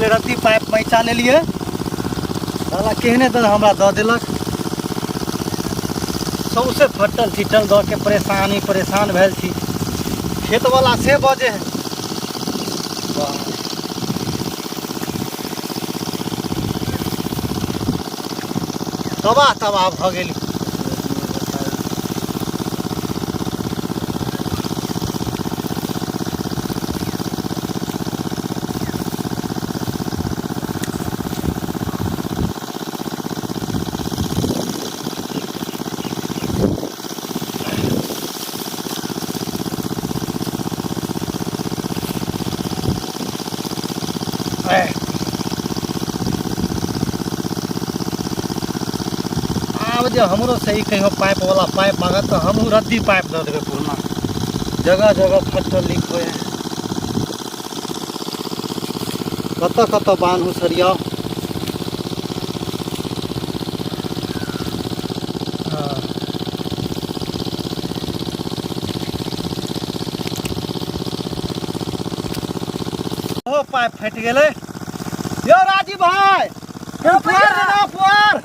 रत्ती पाइप पैंचा लेलिए साला केहने दिन हमरा दऽ देलक सौसे फटल छिटल दऽ के परेशान भेल छी खेतवला से बजे है तबाह भऽ गेली अब जो हमरो सही कहियो पाइप वाला पाइप मांगत तो हमहू रद्दी पाइप दे देवे पुरना जगह जगह फटल लीक हुए कत बांधू सरिया ओ पाइप फट गेले यो राजीव भाई पुआर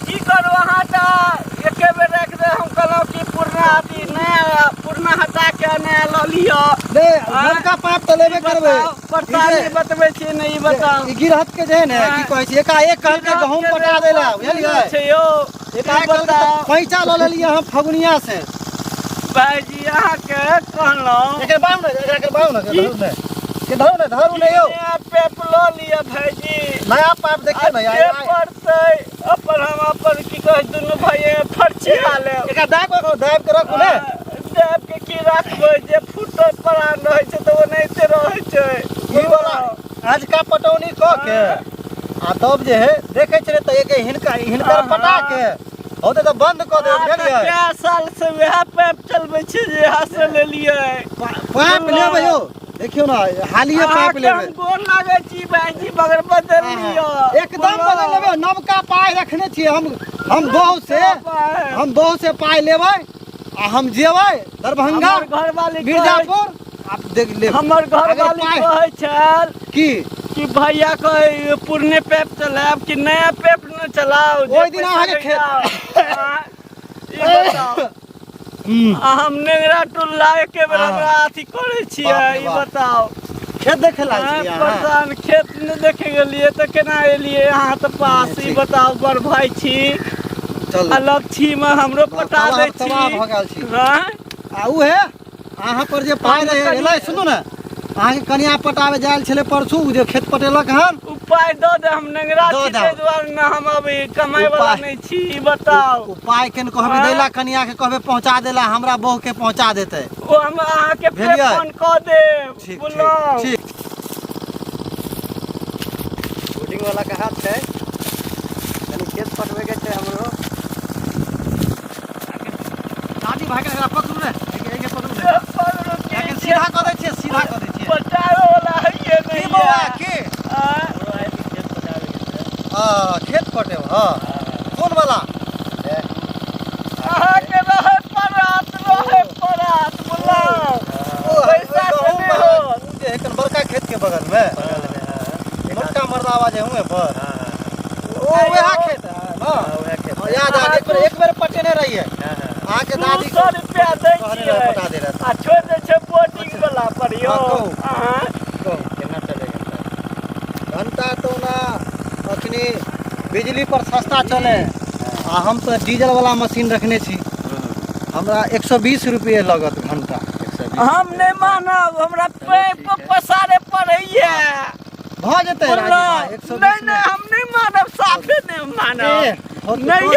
की करू अहाँ तऽ एके बेर राखि दे हम कहलहुँ कि पुरना अथी नया पुरना हटा के नया लऽ लिअ दे नलका पाइप तऽ लेबे करबै परेशानी बतबै छी नहि ई बताउ ई गिरहत के जे है ने की कहै छै एकाएक कहल के गहूम पटा देला बुझलियै छै यौ एकाएक बताउ पैसा लऽ लेलियै हम फगुनिया से भाईजी अहाँ के कहलहुँ एके बाऊ न के धरू ने यो नया पाइप लऽ लिअ भाईजी नया पाइप देखिए ना यार पड़तै अपन हम अपन की कहै दुनू भाई फरचिया लेब एका दाब के रखू ने दाब के की राखबै जे फुटल परान रहै छै तऽ ओनाहिते रहै छै ई वाला आज का पटौनी क के आ तब जे है देखे छले त एक हिनकर पटा के होते तो बंद क दे बुझलियै क्या साल से वह पाइप चलबै छी जे यहाँ से लेलियै पाइप लेबै यौ देखियो ना हालिए पाइप लेबै हम गोर लागै छी भाईजी मगर बदल लियो एकदम बदल लेबै नवका पाइ रखने छी हम बहु से पाइ लेबै आ हम जेबै दरभंगा घरवाली मिर्जापुर आप देख ले हमर घरवाली कहै छल कि भैया कहे पुरने पाइप चलाब कि नया पाइप न चलाओ ओइ दिन अहाँ के ई बताओ हम नेगरा टुल्ला के बेर हमरा अथी करै छियै ई बताओ खेत देखे लागल छी परेशान खेत न देखे गेलिए त केना एलिए अहाँ त पास ई बताओ बड़ भाई छी चल अलग छी में हमरो पटा दै छी तबाह भ गेल छी हां आ उ है अहाँ पर जे पाइ रहे एलै सुनू ने अहाँ के कनिया पटावे जायल छले परसू जे खेत पटेलक हन उ पाइ दऽ दे हम नेगरा छी तै दुआरे न हम अभी कमाई वाला नहीं छी बताओ उ पाइ केन कहबे दैला कनिया के कहबे पहुंचा देला हमरा बहू के पहुंचा देतै ओ हम अहाँ के फोन क देब बोलो ठीक बोर्डिंग वाला का हाथ है कनी खेत पटवे के छै हमरो दादी भाई के पकड़ू ने एके पकड़ू ने सीधा क दै छियै पटावे वाला है ये नहीं की बाबा की खेत पटे हां कौन वाला अहाँ के रहे परात बोला पैसा देने हो जे एकन बड़का खेत के बगल में मोटका मर्दावा जे हुए पर ओ वह खेत हां वह खेत याद आ एक बेर पटेने रहिए अहाँ के दादी 100 रुपया दै छियै पटा दे रहा आ छोड़ दे छै बोटिंग वाला पर यो हां केना चले घंटा तो ना अखनी बिजली पर सस्ता चले आ हम तो डीजल वाला मशीन रखने छी हमरा 120 रुपये लगत घंटा हम नहीं मानब हमरा पैप पसारे पड़ैया भ जेतै नहीं हम नहीं मानब साफे नहीं मानब नहीं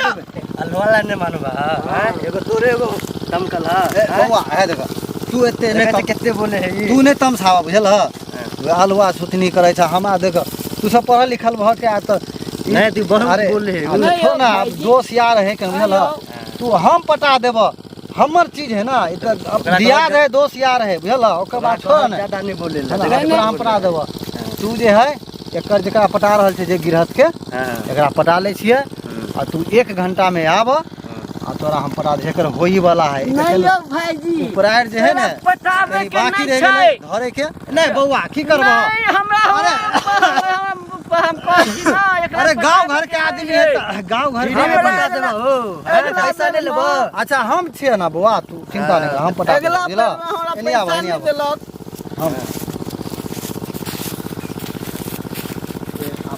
अलवाला नहीं मानब हां एगो तोरे एगो दमकल है बौआ है देखो तू एते नहीं केते बोले है ई तू नहीं तमसावा बुझल ह अलवा सुतनी करे छ हमरा देखो तू सब पढ़ल लिखल भ के आ त नहीं तू बहुत बोले है थो ना दोस्त यार है के बुझल तू हम पटा देब हमर चीज है ना अब दिया है दोस्त यार है बुझल ओकर बाद छोड़ ना ज्यादा नहीं बोले हम पटा देब तू जे है एकर जकरा पटा रहल छै जे गिरहत के एकरा पटा ले छिए आ तू 1 घंटा में आब आ तोरा हम पटा दे एकर होई वाला है नहीं यो भाईजी उपरायर जे है ना पटावे के बाकी नहीं रह गेलै घरे के नहीं बौआ की करबो नहीं हमरा गांव घर हम पटा देबो हो पैसा ले लेबो। अच्छा हम छिए ना बउआ, तू चिंता नहीं कर, हम पटा अगला दिला। हमरा एनी आवा, पैसा एनी नहीं आवा। देलक। हम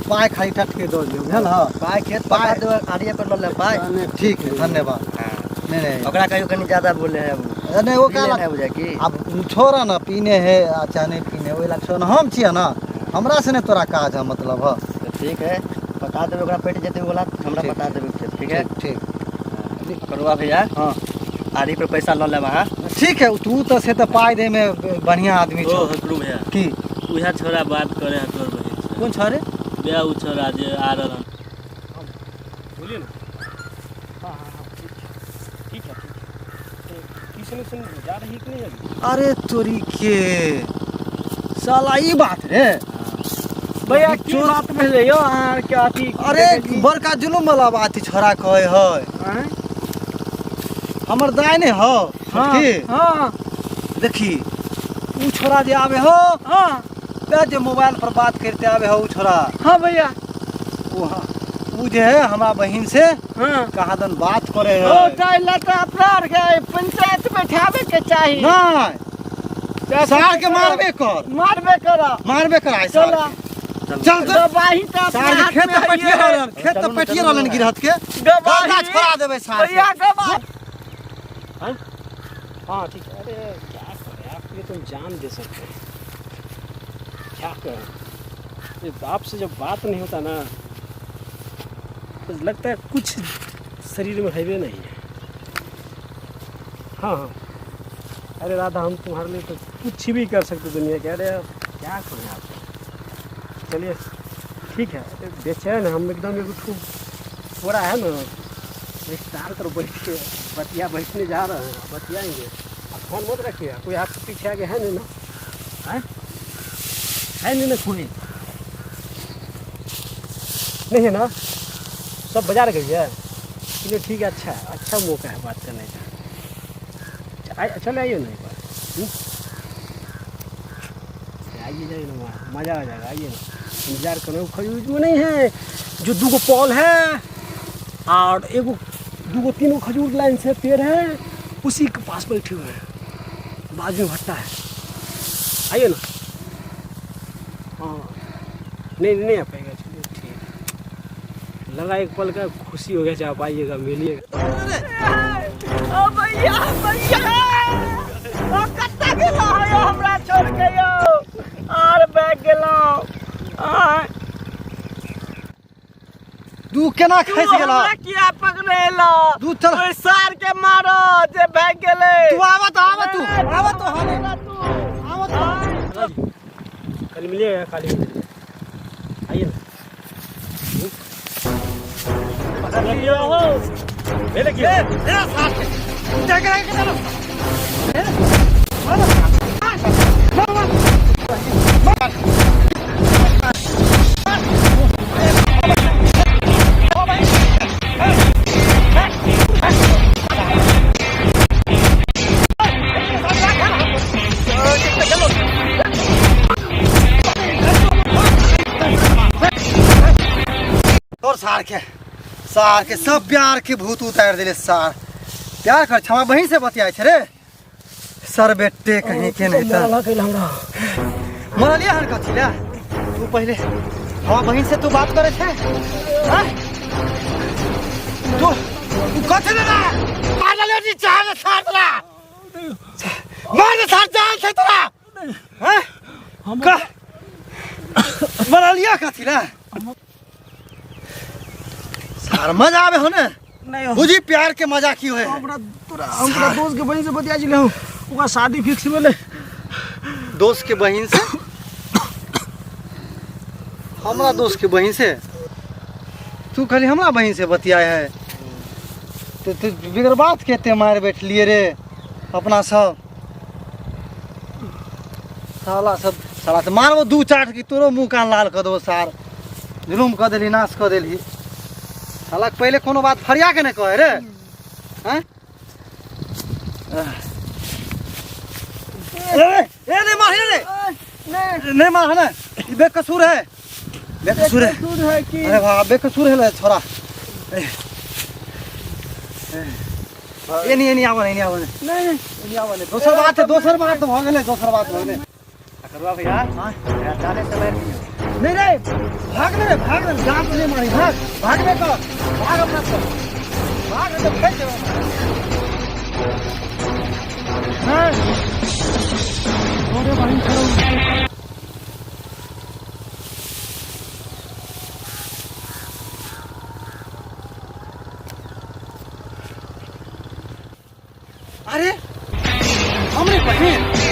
पाय खाली टटके दो दियो, बुझल ह? पाय खेत पटा देबो, आड़िए पर ले पाय। ठीक है, धन्यवाद। नहीं नहीं ओकरा कहियो कनी ज्यादा बोले है वो। नहीं वो क्या है बुझा की। अब छोड़ा ना, पीने है अच्छा नहीं पीने ओइ लक्षण हम छिए ना, हमरा से ने तोरा काज है मतलब ह। ठीक है, पटा देबे, ओकरा पेट जेते बोला हमरा ठीक। पटा देबे खेत, ठीक है। ठीक करुआ भैया हाँ आड़ी पर पैसा ल लेबा। हां ठीक है, तू तो से तो पाई दे में बढ़िया आदमी ओ छो। हकरू भैया की उहे छोरा बात करे है तोर बहिन से। कौन छोरे? बे उ छोरा जे आ रहल। बोलिए ना। हाँ हाँ हाँ ठीक है। ट्यूशन से जा रही कि नहीं अभी? अरे तोरी के साला ई बात रे। भैया की बात भेले यो अहाँ के अथी। अरे बड़का जुलुम वाला बात छोरा कहे है। हमर दाय ने हो की हां देखी ऊ छोरा जे आवे हो, हां ते जे मोबाइल पर बात करते आवे हो ऊ छोरा, हां भैया ऊ जे है हमारा बहिन से हां कहा दन बात करे ओ है। चाहे लटा अपरार के पंचायत बैठावे के चाहिए। नहीं सार के मारबे कर, मारबे करा मारबे कर आई सार चला के। चल चल गवाही तो सार के खेत पे पटिया रहलन, खेत पे पटिया रहलन गिरहत के गवाही गाछ छोड़ा देबे सार के। भैया गवाही। हाँ ठीक है। अरे क्या करें, आपके लिए तुम जान दे सकते हैं, क्या करें। ये बाप से जब बात नहीं होता ना तो लगता है कुछ शरीर में है नहीं है। हाँ हाँ अरे राधा, हम तुम्हारे लिए तो कुछ भी कर सकते दुनिया के। अरे अब क्या करें आप। चलिए ठीक है। अरे बेचैन हम एकदम हो रहा है ना, रिश्तेदार कर बैठ के बतिया बैठने जा रहे हैं, बतियाएंगे। आप फोन मत रखिएगा, कोई आपके पीछे आगे है नहीं ना? है नहीं ना कोई? नहीं है ना? सब बाजार गई है। चलिए ठीक है, अच्छा मौका है बात करने का। चले आइए ना एक बार। आइए जाइए ना, वहाँ मज़ा आ जाएगा। आइए ना, इंतजार करो। खजूर में नहीं है जो 2 पॉल है और एगो 2-3 खजूर लाइन से पेड़ है, उसी के पास बैठे हुए हैं, बाजू में भट्टा है। आइए ना। हाँ नहीं आ पाएगा। चलिए ठीक, लगा एक पल का खुशी हो गया। चाहे आप आइएगा, मिलिएगा। ओ भैया भैया ओ कत्ता गेला हो हमरा छोड़ के यो आर बैग गेला आ तू केना खैस गेला? किया पकड़ेला तू चल, ओइ सार के मारो जे भाग गेले। तू आवत हाने कल मिलिएगा, काली आइए ना। पकड़ लियो हो, ले लेके तेरा साथ के जा के चलो। और सार के सब प्यार के भूत उतार दिले। सार प्यार कर क्षमा बहिन से बतियाए छे रे। सर बेटे कहीं के नहीं था मरलिया हन कथी ला। तू पहले हाँ बहिन से तू बात करे छे। हां तू कथी ला मार ले जी चाहे सार तोरा मार दे सार जान से तोरा। हैं हम का मरलिया कथी ला। सार मजा आवे हो ना, नहीं बुझी प्यार के मजा की है। हमरा दोस्त के बहन से बतिया जिले हूं, ओका शादी फिक्स भेले। दोस्त के बहन से? हमरा दोस्त के बहन से? तू खाली हमरा बहन से बतियाए है तो तू बिगर बात कहते मार बैठ लिए रे अपना सब। साला तो मारबो 2 चाट की तोरो मुंह कान लाल कर दो। सार जुलुम कर देली, नाश कर देली। साला पहले कोनो बात फरिया के नहीं कहे रे। हैं ए नहीं मार रे, नहीं मार है ना, बेकसूर है, बेकसूर है। दूध है कि अरे वाह बेकसूर है छोरा। ये नहीं आवा नहीं आवा नहीं आवा नहीं दोसर बात है दोसर बात तो भ गेलै दोसर बात भ गेलै करुआ भैया हां जाने समय नहीं रे भाग रे जान नहीं मारी भागने का भाग अपना सब भाग तो फेंक दे हां अरे भाई चलो अरे हमरे बहन